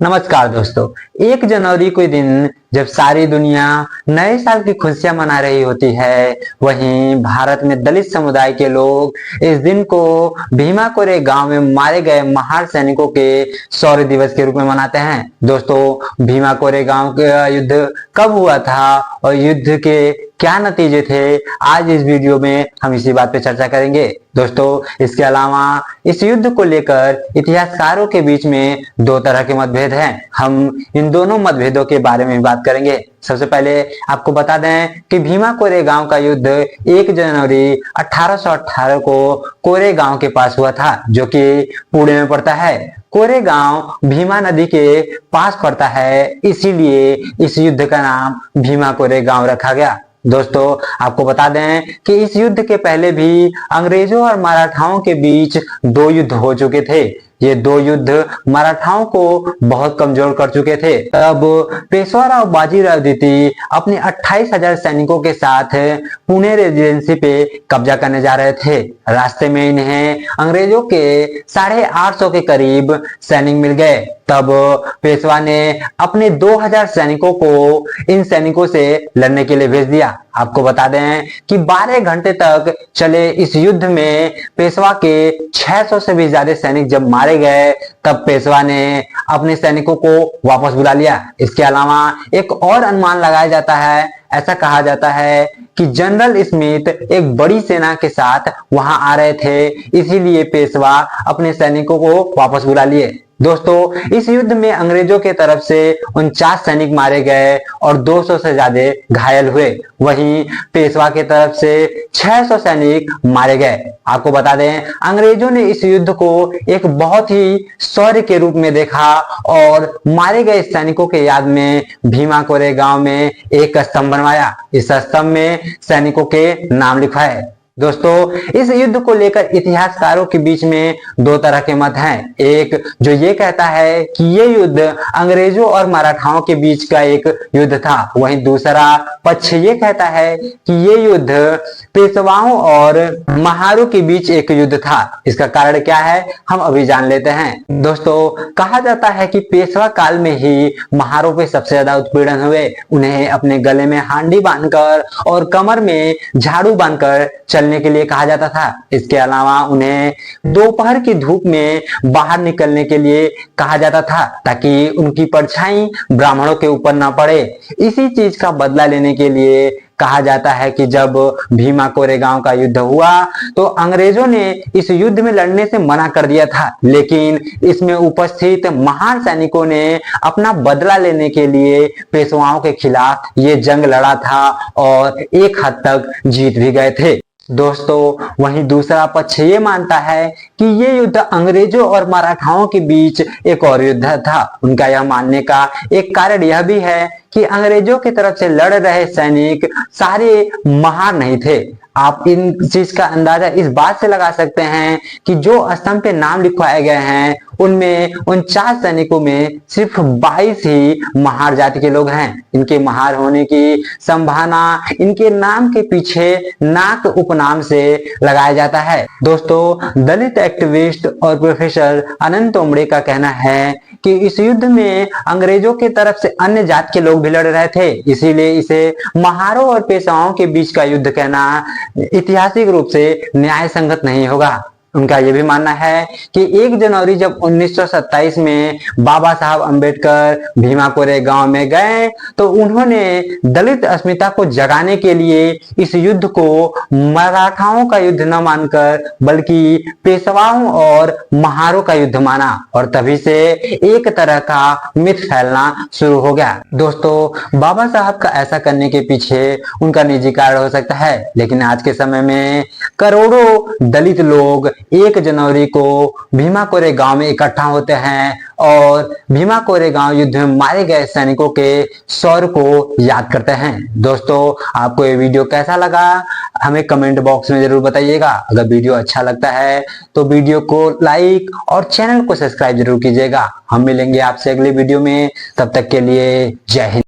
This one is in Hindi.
नमस्कार दोस्तों। 1 जनवरी को दिन जब सारी दुनिया नए साल की खुशियां मना रही होती है, वहीं भारत में दलित समुदाय के लोग इस दिन को भीमा कोरे गांव में मारे गए महान सैनिकों के शौर्य दिवस के रूप में मनाते हैं। दोस्तों, भीमा कोरे गांव का युद्ध कब हुआ था और युद्ध के क्या नतीजे थे, आज इस वीडियो में हम इसी बात पे चर्चा करेंगे। दोस्तों, इसके अलावा इस युद्ध को लेकर इतिहासकारों के बीच में दो तरह के मतभेद हैं। हम इन दोनों मतभेदों के बारे में बात करेंगे। सबसे पहले आपको बता दें कि भीमा कोरे गांव का युद्ध 1 जनवरी 1818 को कोरे गांव के पास हुआ था, जो कि पुणे में पड़ता है। कोरे गांव भीमा नदी के पास पड़ता है, इसीलिए इस युद्ध का नाम भीमा कोरे गांव रखा गया। दोस्तों, आपको बता दें कि इस युद्ध के पहले भी अंग्रेजों और मराठाओं के बीच 2 युद्ध हो चुके थे। ये 2 युद्ध मराठाओं को बहुत कमजोर कर चुके थे। तब पेशवा राव बाजीराव द्वितीय अपने 28,000 सैनिकों के साथ पुणे रेजिडेंसी पे कब्जा करने जा रहे थे। रास्ते में इन्हें अंग्रेजों के 850 के करीब सैनिक मिल गए। तब पेशवा ने अपने 2000 सैनिकों को इन सैनिकों से लड़ने के लिए भेज दिया। आपको बता दें कि 12 घंटे तक चले इस युद्ध में पेशवा के 600 से भी ज्यादा सैनिक जब मारे गए, तब पेशवा ने अपने सैनिकों को वापस बुला लिया। इसके अलावा एक और अनुमान लगाया जाता है। ऐसा कहा जाता है कि जनरल स्मिथ एक बड़ी सेना के साथ वहां आ रहे थे, इसीलिए पेशवा अपने सैनिकों को वापस बुला लिए। दोस्तों, इस युद्ध में अंग्रेजों के तरफ से 49 सैनिक मारे गए और 200 से ज्यादा घायल हुए। वहीं पेशवा के तरफ से 600 सैनिक मारे गए। आपको बता दें, अंग्रेजों ने इस युद्ध को एक बहुत ही शौर्य के रूप में देखा और मारे गए सैनिकों के याद में भीमा कोरे गांव में एक स्तंभ बनवाया। इस स्तंभ में सैनिकों के नाम लिखवाए। दोस्तों, इस युद्ध को लेकर इतिहासकारों के बीच में 2 तरह के मत हैं। एक जो ये कहता है कि ये युद्ध अंग्रेजों और मराठाओं के बीच का एक युद्ध था, वहीं दूसरा पक्ष ये कहता है कि ये युद्ध पेशवाओं और महारों के बीच एक युद्ध था। इसका कारण क्या है, हम अभी जान लेते हैं। दोस्तों, कहा जाता है कि पेशवा काल में ही महारों पे सबसे ज्यादा उत्पीड़न हुए। उन्हें अपने गले में हांडी बांधकर और कमर में झाड़ू बांधकर चलने के लिए कहा जाता था। इसके अलावा उन्हें दोपहर की धूप में बाहर निकलने के लिए कहा जाता था, ताकि उनकी परछाई ब्राह्मणों के ऊपर ना पड़े। इसी चीज का बदला लेने के लिए कहा जाता है कि जब भीमा कोरे गांव का युद्ध हुआ तो अंग्रेजों ने इस युद्ध में लड़ने से मना कर दिया था, लेकिन इसमें उपस्थित महान सैनिकों ने अपना बदला लेने के लिए पेशवाओं के खिलाफ ये जंग लड़ा था और एक हद तक जीत भी गए थे। दोस्तों, वहीं दूसरा पक्ष ये मानता है कि ये युद्ध अंग्रेजों और मराठाओं के बीच एक और युद्ध था। उनका यह मानने का एक कारण यह भी है कि अंग्रेजों की तरफ से लड़ रहे सैनिक सारे महार नहीं थे। आप इन चीज का अंदाजा इस बात से लगा सकते हैं कि जो स्तंभ पे नाम लिखवाए गए हैं, उनमें 49 सैनिकों में सिर्फ 22 ही महार जाति के लोग हैं। इनके महार होने की संभावना इनके नाम के पीछे नाक उपनाम से लगाया जाता है। दोस्तों, दलित एक्टिविस्ट और प्रोफेसर अनंत तोमड़े का कहना है कि इस युद्ध में अंग्रेजों के तरफ से अन्य जात के लोग भी लड़ रहे थे, इसीलिए इसे महारों और पेशवाओं के बीच का युद्ध कहना ऐतिहासिक रूप से न्याय संगत नहीं होगा। उनका यह भी मानना है कि 1 जनवरी जब 1927 में बाबा साहब अंबेडकर भीमा कोरे गांव में गए, तो उन्होंने दलित अस्मिता को जगाने के लिए इस युद्ध को मराठाओं का युद्ध न मानकर बल्कि पेशवाओं और महारों का युद्ध माना, और तभी से एक तरह का मिथ फैलना शुरू हो गया। दोस्तों, बाबा साहब का ऐसा करने के पीछे उनका निजी कारण हो सकता है, लेकिन आज के समय में करोड़ों दलित लोग 1 जनवरी को भीमा कोरे गांव में इकट्ठा होते हैं और भीमा कोरे गांव युद्ध में मारे गए सैनिकों के शौर्य को याद करते हैं। दोस्तों, आपको ये वीडियो कैसा लगा हमें कमेंट बॉक्स में जरूर बताइएगा। अगर वीडियो अच्छा लगता है तो वीडियो को लाइक और चैनल को सब्सक्राइब जरूर कीजिएगा। हम मिलेंगे आपसे अगले वीडियो में, तब तक के लिए जय हिंद।